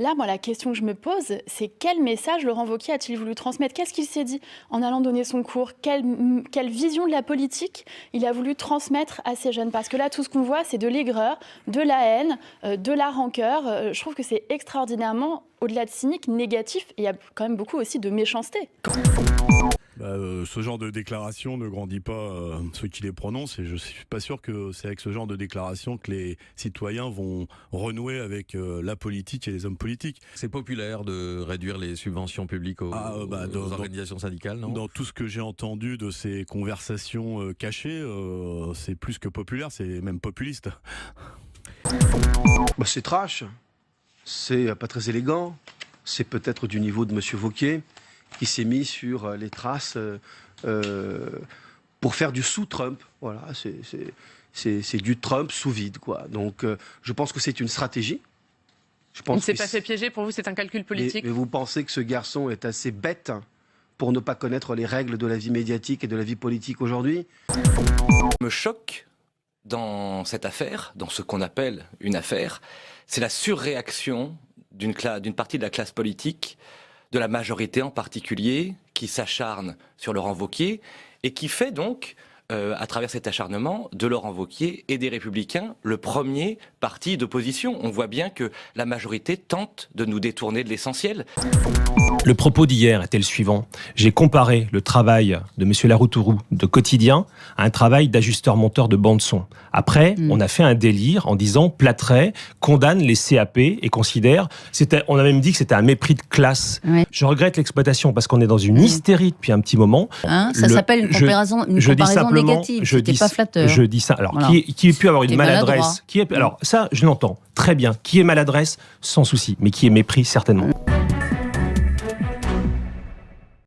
Là, moi, la question que je me pose, c'est quel message Laurent Wauquiez a-t-il voulu transmettre? Qu'est-ce qu'il s'est dit en allant donner son cours? Quelle vision de la politique il a voulu transmettre à ces jeunes? Parce que là, tout ce qu'on voit, c'est de l'aigreur, de la haine, de la rancœur. Je trouve que c'est extraordinairement, au-delà de cynique, négatif. Et il y a quand même beaucoup aussi de méchanceté. Ce genre de déclaration ne grandit pas ceux qui les prononcent, et je ne suis pas sûr que c'est avec ce genre de déclaration que les citoyens vont renouer avec la politique et les hommes politiques. C'est populaire de réduire les subventions publiques aux organisations syndicales, non? Dans tout ce que j'ai entendu de ces conversations cachées, c'est plus que populaire, c'est même populiste. C'est trash, c'est pas très élégant, c'est peut-être du niveau de M. Wauquiez, qui s'est mis sur les traces pour faire du sous-Trump. Voilà, c'est du Trump sous vide, quoi. Donc, je pense que c'est une stratégie. Il ne s'est pas fait piéger, pour vous, c'est un calcul politique? Mais vous pensez que ce garçon est assez bête pour ne pas connaître les règles de la vie médiatique et de la vie politique aujourd'hui? Me choque dans cette affaire, dans ce qu'on appelle une affaire, c'est la surréaction d'une partie de la classe politique, de la majorité en particulier, qui s'acharne sur Laurent Wauquiez et qui fait donc, à travers cet acharnement, de Laurent Wauquiez et des Républicains le premier parti d'opposition. On voit bien que la majorité tente de nous détourner de l'essentiel. Le propos d'hier était le suivant. J'ai comparé le travail de M. Laroutourou de Quotidien à un travail d'ajusteur-monteur de bande-son. Après, on a fait un délire en disant Platret condamne les CAP et considère... On a même dit que c'était un mépris de classe. Ouais. Je regrette l'exploitation parce qu'on est dans une hystérie depuis un petit moment. Ça s'appelle une comparaison négative. C'était pas flatteur. Je dis ça. Alors, voilà. Qui ait pu avoir une maladresse... Alors, ça, je l'entends très bien. Qui est maladresse, sans souci. Mais qui est mépris, certainement.